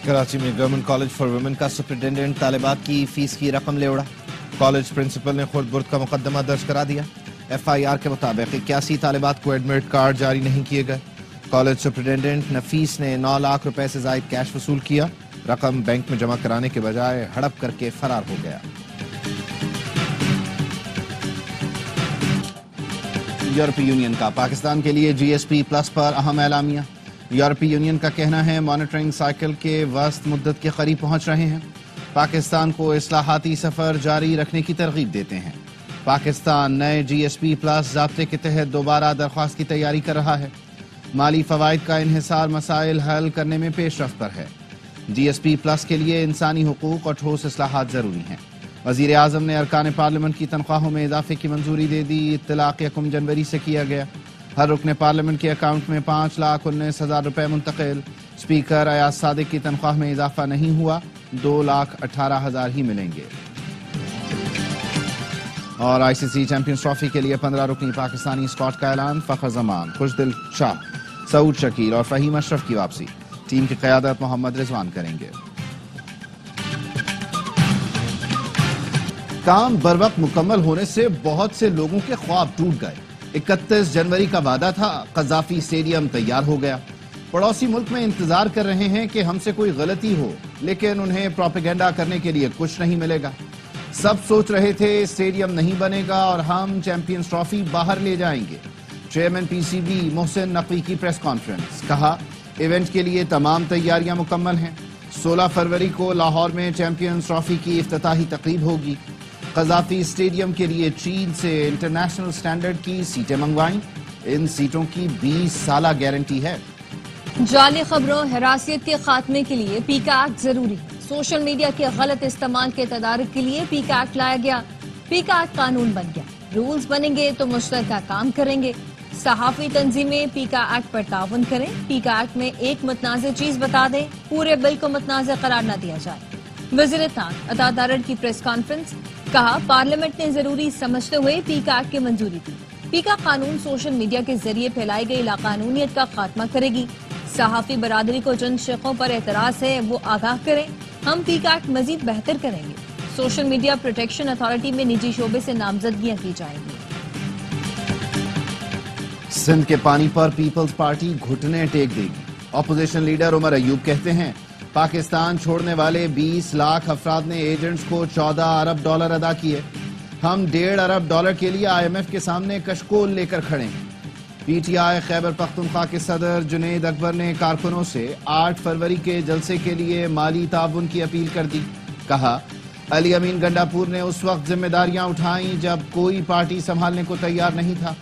کراچی میں government college for women کا superintendent طالبات کی فیس کی رقم لے اڑا. کالج پرنسپل نے خود برد کا مقدمہ درج کرا دیا. ایف آئی آر کے مطابق 81 طالبات کو ایڈمٹ کارڈ جاری نہیں کیے گئے. کالج سپرنٹینڈنٹ نفیس نے 9 لاکھ روپے سے زائد کیش وصول کیا. رقم بینک میں جمع کرانے کے بجائے ہڑپ کر کے فرار ہو گیا. یورپی یونین کا پاکستان کے لیے جی ایس پی پلس پر اہم اعلامیہ. یورپی یونین کا کہنا ہے مانیٹرنگ سائیکل کے وسط مدت کے قریب پہنچ رہے ہیں. پاکستان کو اصلاحاتی سفر جاری رکھنے کی ترغیب دیتے ہیں. پاکستان نئے جی ایس پی پلس ضابطے کے تحت دوبارہ درخواست کی تیاری کر رہا ہے. مالی فوائد کا انحصار مسائل حل کرنے میں پیش رفت پر ہے. جی ایس پی پلس کے لیے انسانی حقوق اور ٹھوس اصلاحات ضروری ہیں. وزیر اعظم نے ارکان پارلیمنٹ کی تنخواہوں میں اضافے کی منظوری دے دی. اطلاق 1 جنوری سے کیا گیا. ہر رکن پارلیمنٹ کے اکاؤنٹ میں 5,19,000 روپے منتقل. اسپیکر ایاز صادق کی تنخواہ میں اضافہ نہیں ہوا. 2,18,000 ہی ملیں گے. اور آئی سی سی چیمپئنز ٹرافی کے لیے 15 رکنی پاکستانی اسکواڈ کا اعلان. فخر زمان، خوشدل شاہ، سعود شکیل اور فہیم اشرف کی واپسی. ٹیم کی قیادت محمد رضوان کریں گے. کام بروقت مکمل ہونے سے بہت سے لوگوں کے خواب ٹوٹ گئے. 31 جنوری کا وعدہ تھا، قذافی اسٹیڈیم تیار ہو گیا. پڑوسی ملک میں انتظار کر رہے ہیں کہ ہم سے کوئی غلطی ہو، لیکن انہیں پروپیگنڈا کرنے کے لیے کچھ نہیں ملے گا. سب سوچ رہے تھے اسٹیڈیم نہیں بنے گا اور ہم چیمپئنز ٹرافی باہر لے جائیں گے. Chairman P C B Mohsin Naqvi کی پریس کانفرنس. کہا ایونٹ کے لیے تمام تیاریاں مکمل ہیں. 16 فروری کو لاہور میں چیمپئنز ٹرافی کی افتتاحی تقریب ہوگی. قذافی اسٹیڈیم کے لیے چین سے انٹرنیشنل سٹینڈرڈ کی سیٹیں منگوائیں. ان سیٹوں کی 20 سالہ گارنٹی ہے. جعلی خبروں حراسیت کے خاتمے کے لیے پیکا ایکٹ ضروری ہے. سوشل میڈیا کے غلط استعمال کے تدارک کے لیے پیکا ایکٹ لایا گیا. پیکا ایکٹ قانون بن گیا. رولز بنیں گے تو مشترکہ کام کریں گے. صحافی تنظیمیں پیکا ایکٹ پر تعاون کریں. پیکا ایکٹ میں ایک متنازع چیز بتا دیں، پورے بل کو متنازع قرار نہ دیا جائے. وزیر اطلاعات عطا دارڑ کی پریس کانفرنس. کہا پارلیمنٹ نے ضروری سمجھتے ہوئے پیکا ایکٹ کی منظوری دی. پیکا قانون سوشل میڈیا کے ذریعے پھیلائی گئی لاقانونیت کا خاتمہ کرے گی. صحافی برادری کو جن شقوں پر اعتراض ہے وہ آگاہ کریں. ہم پیکا ایکٹ مزید بہتر کریں گے. سوشل میڈیا پروٹیکشن اتھارٹی میں نجی شعبے سے نامزدگیاں کی جائیں گی. سندھ کے پانی پر پیپلز پارٹی گھٹنے ٹیک دے گی. اپوزیشن لیڈر عمر ایوب کہتے ہیں پاکستان چھوڑنے والے 20 لاکھ افراد نے ایجنٹس کو 14 ارب ڈالر ادا کیے. ہم 1.5 ارب ڈالر کے لیے آئی ایم ایف کے سامنے کشکول لے کر کھڑے ہیں. P T I Khyber Pakhtunkhwa کے صدر جنید اکبر نے کارکنوں سے 8 فروری کے جلسے کے لیے مالی تعاون کی اپیل کر دی. کہا علی امین گنڈاپور نے اس وقت ذمہ داریاں اٹھائیں جب کوئی پارٹی سنبھالنے کو تیار نہیں تھا.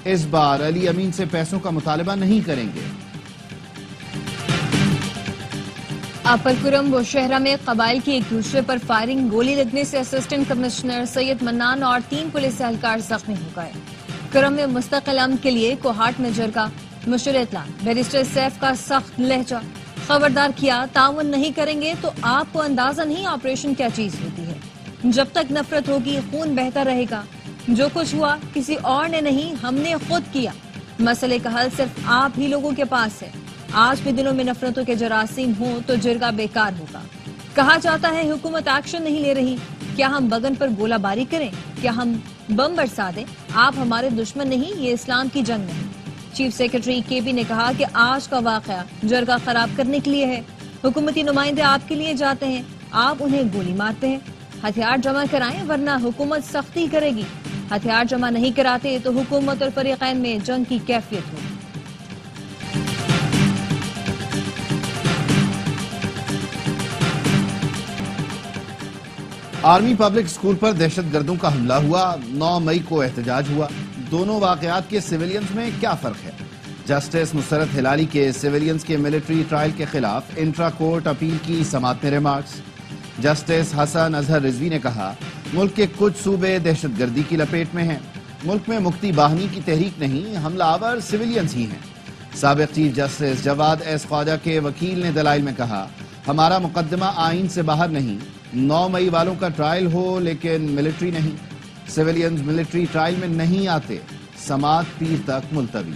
اس بار علی امین سے پیسوں کا مطالبہ نہیں کریں گے. اپر کرم و شہرہ میں قبائل کی ایک دوسرے پر فائرنگ، گولی لگنے سے اسسٹنٹ کمشنر سید منان اور 3 پولیس اہلکار زخمی ہو گئے. کرم میں مستقل امن کے لیے کوہاٹ میں جرگہ. مشیر اطلاع بیرسٹر سیف کا سخت لہجہ. خبردار کیا تعاون نہیں کریں گے تو آپ کو اندازہ نہیں آپریشن کیا چیز ہوتی ہے. جب تک نفرت ہوگی خون بہتا رہے گا. جو کچھ ہوا کسی اور نے نہیں، ہم نے خود کیا. مسئلے کا حل صرف آپ ہی لوگوں کے پاس ہے. آج بھی دلوں میں نفرتوں کے جراثیم ہوں تو جرگہ بیکار ہوگا. کہا جاتا ہے حکومت ایکشن نہیں لے رہی. کیا ہم بگن پر گولہ باری کریں؟ کیا ہم بم برسا دیں؟ آپ ہمارے دشمن نہیں، یہ اسلام کی جنگ نہیں. چیف سیکرٹری کے بی نے کہا کہ آج کا واقعہ جرگہ خراب کرنے کے لیے ہے. حکومتی نمائندے آپ کے لیے جاتے ہیں، آپ انہیں گولی مارتے ہیں. ہتھیار جمع کرائیں ورنہ حکومت سختی کرے گی. ہتھیار جمع نہیں کراتے تو حکومت اور فریقین میں جنگ کی کیفیت ہوگی. آرمی پبلک اسکول پر دہشت گردوں کا حملہ ہوا. 9 مئی کو احتجاج ہوا. دونوں واقعات کے سویلینز میں کیا فرق ہے؟ جسٹس مسرت ہلالی کے سویلینز کے ملٹری ٹرائل کے خلاف انٹرا کورٹ اپیل کی سماعت میں ریمارکس. جسٹس حسن اظہر رضوی نے کہا ملک کے کچھ صوبے دہشت گردی کی لپیٹ میں ہیں. ملک میں مکتی باہنی کی تحریک نہیں، حملہ آور سویلینز ہی ہیں. سابق چیف جسٹس جواد ایس خواجہ کے وکیل نے دلائل میں کہا ہمارا مقدمہ آئین سے باہر نہیں. 9 مئی والوں کا ٹرائل ہو لیکن ملٹری نہیں. سویلینز ملٹری ٹرائل میں نہیں آتے. سماعت پیر تک ملتوی.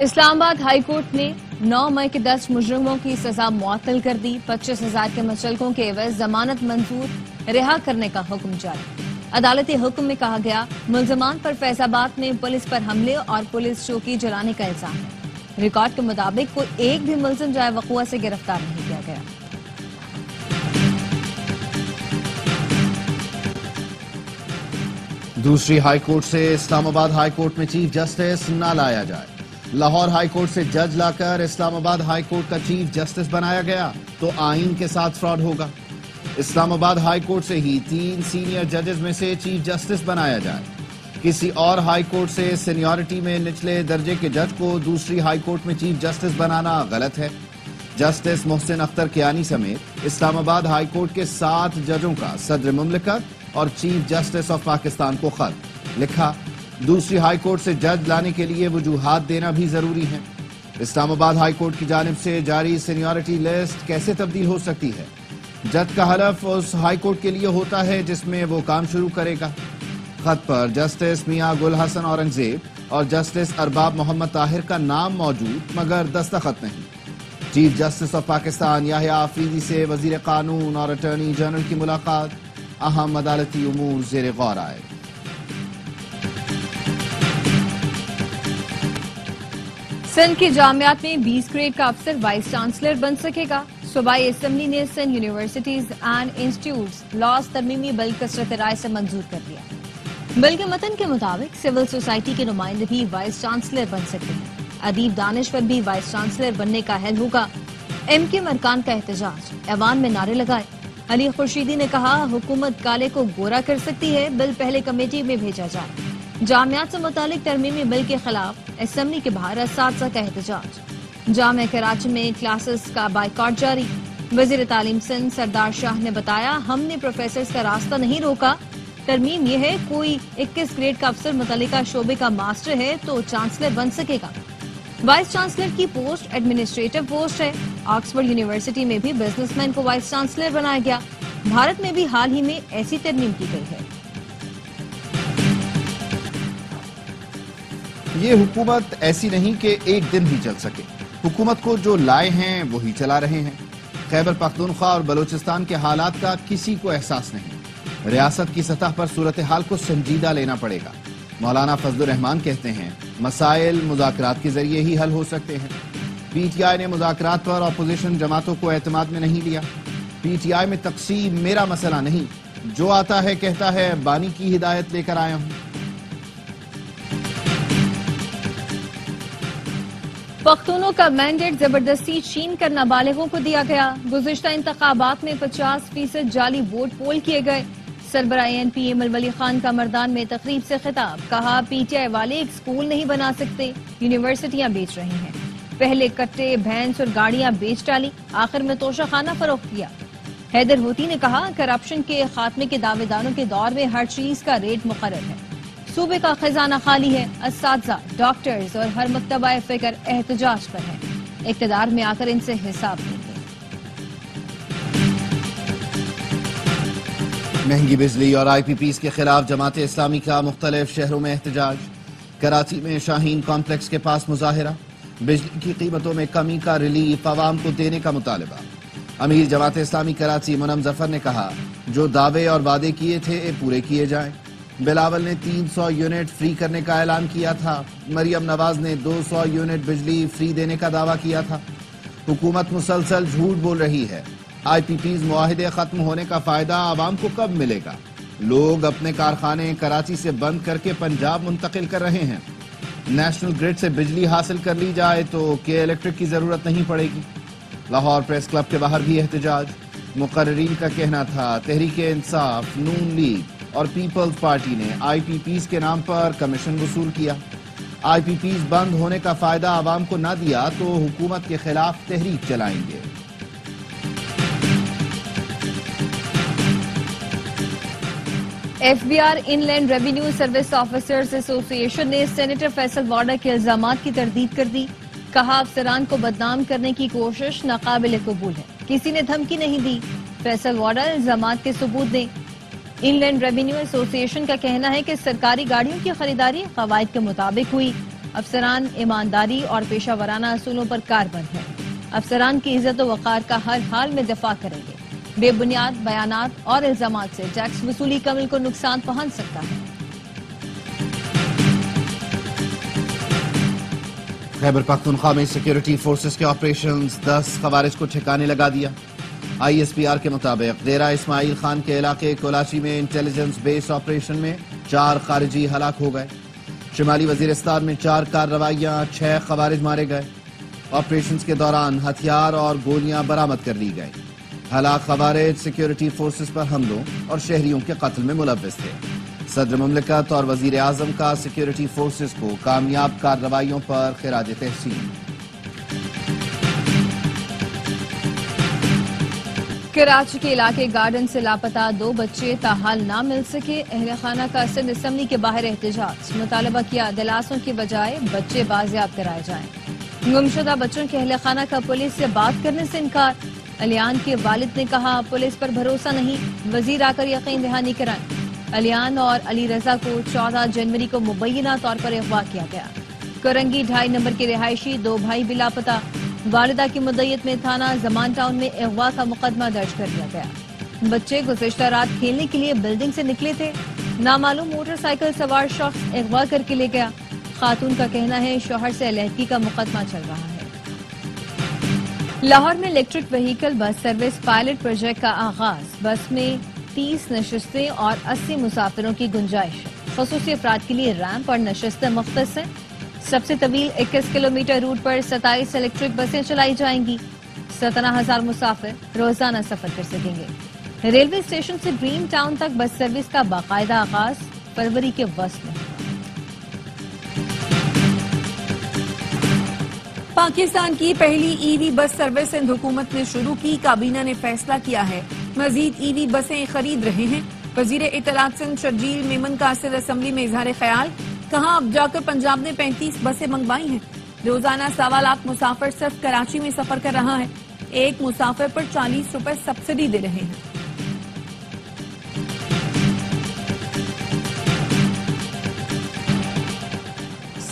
اسلام آباد ہائی کورٹ نے 9 مئی کے 10 مجرموں کی سزا معطل کر دی. 25,000 کے مچلکوں کے عوض ضمانت منظور رہا کرنے کا حکم جاری. عدالتی حکم میں کہا گیا ملزمان پر فیض آباد میں پولیس پر حملے اور پولیس چوکی جلانے کا الزام ہے. ریکارڈ کے مطابق کوئی ایک بھی ملزم جائے وقوع سے گرفتار نہیں کیا گیا. دوسری ہائی کورٹ سے اسلام آباد ہائی کورٹ میں چیف جسٹس نہ لایا جائے. لاہور ہائی کورٹ سے جج لا کر اسلام آباد ہائی کورٹ کا چیف جسٹس بنایا گیا تو آئین کے ساتھ فراڈ ہوگا. اسلام آباد ہائی کورٹ سے ہی 3 سینئر ججز میں سے چیف جسٹس بنایا جائے. کسی اور ہائی کورٹ سے سینیورٹی میں نچلے درجے کے جج کو دوسری ہائی کورٹ میں چیف جسٹس بنانا غلط ہے. جسٹس محسن اختر کیانی سمیت اسلام آباد ہائی کورٹ کے 7 ججوں کا صدر مملکت اور چیف جسٹس آف پاکستان کو خط لکھا. دوسری ہائی کورٹ سے جج لانے کے لیے وجوہات دینا بھی ضروری ہے. اسلام آباد ہائی کورٹ کی جانب سے جاری سینیورٹی لسٹ کیسے تبدیل ہو سکتی ہے؟ جج کا حلف اس ہائی کورٹ کے لیے ہوتا ہے جس میں وہ کام شروع کرے گا. خط پر جسٹس میاں گل حسن اورنگزیب اور جسٹس ارباب محمد طاہر کا نام موجود مگر دستخط نہیں. چیف جسٹس آف پاکستان یحییٰ آفریدی سے وزیر قانون اور اٹارنی جنرل کی ملاقات. اہم عدالتی امور زیر غور آئے. سندھ کی جامعات میں 20 گریڈ کا افسر وائس چانسلر بن سکے گا. صوبائی اسمبلی نے Sindh universities and institutes laws ترمیمی بل کثرت رائے سے منظور کر لیا. بل کے متن کے مطابق سول سوسائٹی کے نمائندے بھی وائس چانسلر بن سکتے ہیں. ادیب دانشور بھی وائس چانسلر بننے کا اہل ہوگا. ایم کیو ارکان کا احتجاج، ایوان میں نعرے لگائے. علی خورشیدی نے کہا حکومت کالے کو گورا کر سکتی ہے، بل پہلے کمیٹی میں بھیجا جائے. جامعات سے متعلق ترمیمی بل کے خلاف اسمبلی کے باہر اساتذہ کا احتجاج. جامعہ کراچی میں کلاسز کا بائیکاٹ جاری. وزیر تعلیم سندھ سردار شاہ نے بتایا ہم نے پروفیسرز کا راستہ نہیں روکا. ترمیم یہ ہے کوئی 21 گریڈ کا افسر متعلقہ شعبے کا ماسٹر ہے تو چانسلر بن سکے گا. وائس چانسلر کی پوسٹ ایڈمنسٹریٹو پوسٹ ہے. آکسفورڈ یونیورسٹی میں بھی بزنس مین کو وائس چانسلر بنایا گیا. بھارت میں بھی حال ہی میں ایسی ترمیم کی گئی ہے. یہ حکومت ایسی نہیں کہ ایک دن ہی چل سکے. حکومت کو جو لائے ہیں وہی چلا رہے ہیں. خیبر پختونخوا اور بلوچستان کے حالات کا کسی کو احساس نہیں. ریاست کی سطح پر صورتحال کو سنجیدہ لینا پڑے گا. مولانا فضل الرحمان کہتے ہیں مسائل مذاکرات کے ذریعے ہی حل ہو سکتے ہیں. پی ٹی آئی نے مذاکرات پر اپوزیشن جماعتوں کو اعتماد میں نہیں لیا. پی ٹی آئی میں تقسیم میرا مسئلہ نہیں، جو آتا ہے کہتا ہے بانی کی ہدایت لے کر آیا ہوں. پختونوں کا مینڈیٹ زبردستی چھین کر نابالغوں کو دیا گیا. گزشتہ انتخابات میں 50% جعلی ووٹ پول کیے گئے. سربراہ NP ملولی خان کا مردان میں تقریب سے خطاب. کہا پی ٹی آئی والے ایک سکول نہیں بنا سکتے، یونیورسٹیاں بیچ رہے ہیں. پہلے کٹے بھینس اور گاڑیاں بیچ ڈالی، آخر میں توشہ خانہ فروخت کیا. حیدر ہوتی نے کہا کرپشن کے خاتمے کے دعوے داروں کے دور میں ہر چیز کا ریٹ مقرر ہے. صوبے کا خزانہ خالی ہے. اساتذہ، ڈاکٹرز اور ہر مکتبہ فکر احتجاج پر ہے. اقتدار میں آ کر ان سے حساب لیں گے. مہنگی بجلی اور آئی پی پیز کے خلاف جماعت اسلامی کا مختلف شہروں میں احتجاج. کراچی میں شاہین کمپلیکس کے پاس مظاہرہ. بجلی کی قیمتوں میں کمی کا ریلیف عوام کو دینے کا مطالبہ. امیر جماعت اسلامی کراچی منم ظفر نے کہا جو دعوے اور وعدے کیے تھے پورے کیے جائیں. بلاول نے 300 یونٹ فری کرنے کا اعلان کیا تھا. مریم نواز نے 200 یونٹ بجلی فری دینے کا دعویٰ کیا تھا. حکومت مسلسل جھوٹ بول رہی ہے. آئی پی پیز معاہدے ختم ہونے کا فائدہ عوام کو کب ملے گا؟ لوگ اپنے کارخانے کراچی سے بند کر کے پنجاب منتقل کر رہے ہیں. نیشنل گرڈ سے بجلی حاصل کر لی جائے تو کے الیکٹرک کی ضرورت نہیں پڑے گی. لاہور پریس کلب کے باہر بھی احتجاج. مقررین کا کہنا تھا تحریک انصاف، نون لیگ اور پیپلز پارٹی نے آئی پی پیز کے نام پر کمیشن وصول کیا. آئی پی پیز بند ہونے کا فائدہ عوام کو نہ دیا تو حکومت کے خلاف تحریک چلائیں گے. F B R inland revenue service officers association نے سینیٹر فیصل واڈر کے الزامات کی تردید کر دی. کہا افسران کو بدنام کرنے کی کوشش ناقابل قبول ہے. کسی نے دھمکی نہیں دی. فیصل واڈر الزامات کے ثبوت دیں. ان لینڈ ریونیو ایسوسی ایشن کا کہنا ہے کہ سرکاری گاڑیوں کی خریداری قواعد کے مطابق ہوئی. افسران ایمانداری اور پیشہ ورانہ اصولوں پر کاربند ہیں۔ افسران کی عزت و وقار کا ہر حال میں دفاع کریں گے۔ بے بنیاد بیانات اور الزامات سے ٹیکس وصولی کا عمل کو نقصان پہنچ سکتا ہے۔ خیبر پختونخوا میں سیکیورٹی فورسز کے آپریشنز 10 خوارج کو ٹھکانے لگا دیا۔ ISPR کے مطابق ڈیرہ اسماعیل خان کے علاقے کولاچی میں انٹیلیجنس بیس آپریشن میں 4 خارجی ہلاک ہو گئے۔ شمالی وزیرستان میں 4 کارروائیاں 6 خوارج مارے گئے۔ آپریشنز کے دوران ہتھیار اور گولیاں برآمد کر لی گئی۔ ہلاک خوارج سیکیورٹی فورسز پر حملوں اور شہریوں کے قتل میں ملوث تھے۔ صدر مملکت اور وزیر اعظم کا سیکیورٹی فورسز کو کامیاب کارروائیوں پر خراج تحسین۔ کراچی کے علاقے گارڈن سے لاپتہ 2 بچے تاحال نہ مل سکے۔ اہل خانہ کا سندھ اسمبلی کے باہر احتجاج، مطالبہ کیا دلاسوں کی بجائے بچے بازیاب کرائے جائیں۔ گمشدہ بچوں کے اہل خانہ کا پولیس سے بات کرنے سے انکار۔ علیان کے والد نے کہا پولیس پر بھروسہ نہیں، وزیر آ کر یقین دہانی کرائیں۔ علیان اور علی رضا کو 14 جنوری کو مبینہ طور پر اغوا کیا گیا۔ کرنگی 2.5 نمبر کے رہائشی 2 بھائی بھی لاپتہ۔ والدہ کی مدعیت میں تھانہ زمان ٹاؤن میں اغوا کا مقدمہ درج کر دیا گیا۔ بچے گزشتہ رات کھیلنے کے لیے بلڈنگ سے نکلے تھے، نامعلوم موٹر سائیکل سوار شخص اغوا کر کے لے گیا۔ خاتون کا کہنا ہے شوہر سے علیحدگی کا مقدمہ چل رہا ہے۔ لاہور میں electric vehicle bus service pilot project کا آغاز۔ بس میں 30 نشستیں اور 80 مسافروں کی گنجائش ہے۔ خصوصی افراد کے لیے ریمپ اور نشستیں مختص ہیں۔ سب سے طویل 21 کلومیٹر روٹ پر 27 الیکٹرک بسیں چلائی جائیں گی۔ 17,000 مسافر روزانہ سفر کر سکیں گے۔ ریلوے اسٹیشن سے گرین ٹاؤن تک بس سروس کا باقاعدہ آغاز فروری کے وسط میں۔ پاکستان کی پہلی ای وی بس سروس سندھ حکومت نے شروع کی۔ کابینہ نے فیصلہ کیا ہے مزید ای وی بسیں خرید رہے ہیں۔ وزیر اطلاعات سندھ شرجیل میمن کا سندھ اسمبلی میں اظہار خیال، کہاں اب جا کر پنجاب نے 35 بسیں منگوائی ہیں۔ روزانہ 1.25 لاکھ مسافر صرف کراچی میں سفر کر رہا ہے۔ ایک مسافر پر 40 روپے سبسڈی دے رہے ہیں۔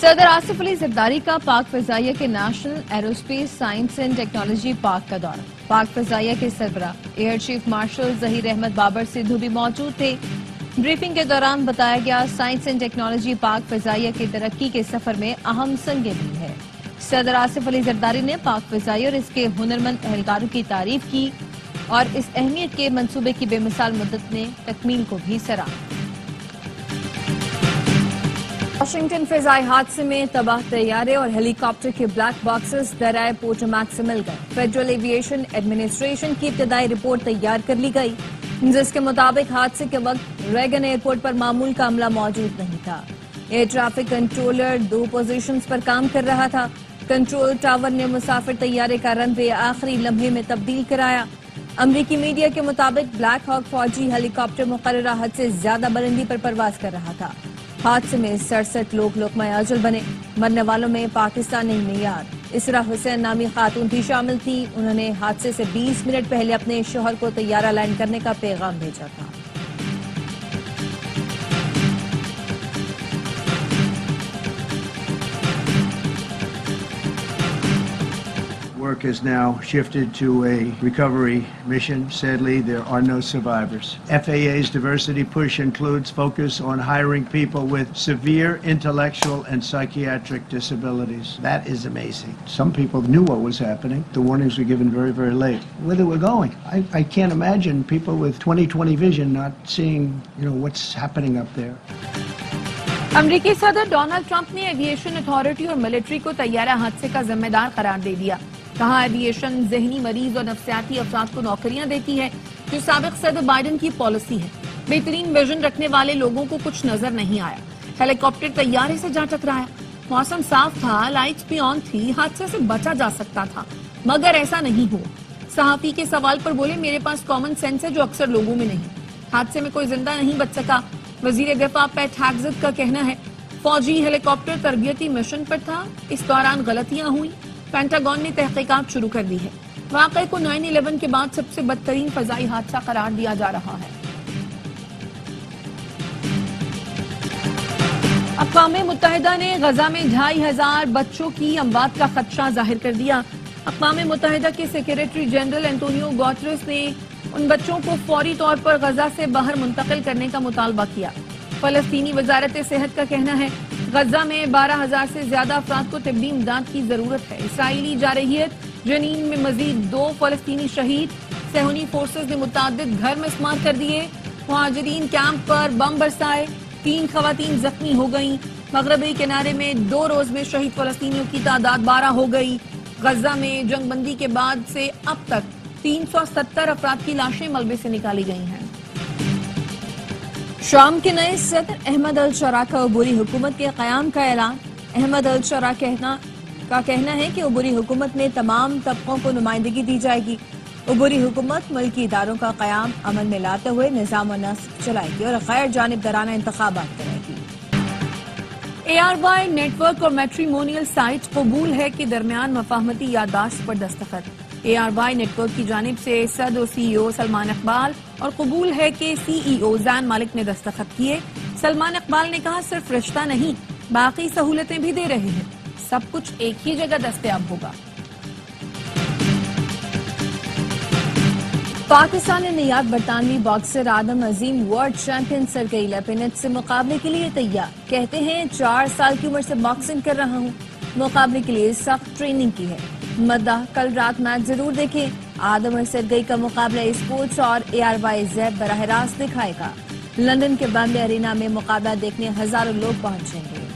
صدر آصف علی زرداری کا پاک فضائیہ کے national aerospace science and technology park کا دورہ۔ پاک فضائیہ کے سربراہ air chief marshal Zaheer Ahmad Babar Sidhu بھی موجود تھے۔ بریفنگ کے دوران بتایا گیا سائنس اینڈ ٹیکنالوجی پاک فضائیہ کی ترقی کے سفر میں اہم سنگ میل ہے۔ صدر آصف علی زرداری نے پاک فضائیہ اور اس کے ہنرمند اہلکاروں کی تعریف کی اور اس اہمیت کے منصوبے کی بے مثال مدت میں تکمیل کو بھی سراہا۔ واشنگٹن فضائی حادثے میں تباہ طیارے اور ہیلی کاپٹر کے بلیک باکسز درائے پوٹومیک سے مل گئے۔ فیڈرل ایویشن ایڈمنسٹریشن کی ابتدائی رپورٹ تیار کر لی گئی، جس کے مطابق حادثے کے وقت ریگن ایئرپورٹ پر معمول کا عملہ موجود نہیں تھا۔ ایئر ٹریفک کنٹرولر 2 پوزیشنز پر کام کر رہا تھا۔ کنٹرول ٹاور نے مسافر طیارے کا رن وے آخری لمحے میں تبدیل کرایا۔ امریکی میڈیا کے مطابق بلیک ہاک فوجی ہیلی کاپٹر مقررہ حد سے زیادہ بلندی پر پرواز کر رہا تھا۔ حادثے میں 67 لوگ لقمہ اجل بنے۔ مرنے والوں میں پاکستانی معیار اسرا حسین نامی خاتون بھی شامل تھی۔ انہوں نے حادثے سے 20 منٹ پہلے اپنے شوہر کو طیارہ لینڈ کرنے کا پیغام بھیجا تھا۔ Work is now shifted to a recovery mission. Sadly, there are no survivors. FAA's diversity push includes focus on hiring people with severe intellectual and psychiatric disabilities. That is amazing. Some people knew what was happening. The warnings were given very, very late. Where they were going. I can't imagine people with 20/20 vision not seeing, what's happening up there. امریکی صدر Donald Trump نے aviation authority اور military کو طیارہ حادثے کا ذمہ دار قرار دے دیا۔ کہا ایویشن ذہنی مریض اور نفسیاتی افراد کو نوکریاں دیتی ہے، جو سابق صدر بائیڈن کی پالیسی ہے۔ بہترین ویژن رکھنے والے لوگوں کو کچھ نظر نہیں آیا۔ ہیلی کاپٹر طیارے سے جا ٹکرایا۔ موسم صاف تھا، لائٹس بھی آن تھی، حادثے سے بچا جا سکتا تھا، مگر ایسا نہیں ہوا۔ صحافی کے سوال پر بولے میرے پاس کامن سینس ہے جو اکثر لوگوں میں نہیں۔ حادثے میں کوئی زندہ نہیں بچ سکا۔ وزیر دفاع پیٹ ہیگزٹ کا کہنا ہے فوجی ہیلی کاپٹر تربیتی مشن پر تھا، اس دوران غلطیاں ہوئیں۔ پینٹاگون نے تحقیقات شروع کر دی ہے۔ واقعے کو 9/11 کے بعد سب سے بدترین فضائی حادثہ قرار دیا جا رہا ہے۔ اقوام متحدہ نے غزہ میں 2500 بچوں کی اموات کا خدشہ ظاہر کر دیا۔ اقوام متحدہ کے سیکریٹری جنرل انٹونیو گوٹریس نے ان بچوں کو فوری طور پر غزہ سے باہر منتقل کرنے کا مطالبہ کیا۔ فلسطینی وزارت صحت کا کہنا ہے غزہ میں 12,000 سے زیادہ افراد کو طبی امداد کی ضرورت ہے۔ اسرائیلی جارحیت جنین میں مزید 2 فلسطینی شہید، صہیونی فورسز نے متعدد گھر مسمار کر دیے، مہاجرین کیمپ پر بم برسائے، 3 خواتین زخمی ہو گئیں۔ مغربی کنارے میں 2 روز میں شہید فلسطینیوں کی تعداد 12 ہو گئی۔ غزہ میں جنگ بندی کے بعد سے اب تک 370 افراد کی لاشیں ملبے سے نکالی گئی ہیں۔ شام کے نئے صدر احمد الشرا کا عبوری حکومت کے قیام کا اعلان۔ احمد الشرا کا کہنا ہے کہ عبوری حکومت میں تمام طبقوں کو نمائندگی دی جائے گی۔ عبوری حکومت ملکی اداروں کا قیام عمل میں لاتے ہوئے نظام و نسق چلائے گی اور غیر جانبدارانہ انتخابات کرے گی۔ ARY نیٹ ورک اور میٹریمونیل سائٹ قبول ہے کے درمیان مفاہمتی یادداشت پر دستخط۔ ARY نیٹ ورک کی جانب سے صدر و CEO سلمان اقبال اور قبول ہے کے CEO زین مالک نے دستخط کیے۔ سلمان اقبال نے کہا صرف رشتہ نہیں باقی سہولتیں بھی دے رہے ہیں، سب کچھ ایک ہی جگہ دستیاب ہوگا۔ پاکستان نے نیاد برطانوی باکسر آدم عظیم ورلڈ چیمپئن سرگئی لیپینٹ سے مقابلے کے لیے تیار۔ کہتے ہیں 4 سال کی عمر سے باکسنگ کر رہا ہوں، مقابلے کے لیے سخت ٹریننگ کی ہے۔ مداح کل رات میچ ضرور دیکھیں۔ آدم اور سرگئی کا مقابلہ اسپورٹس اور ARY زیب براہ راست دکھائے گا۔ لندن کے بامبے ارینا میں مقابلہ دیکھنے ہزاروں لوگ پہنچیں گے۔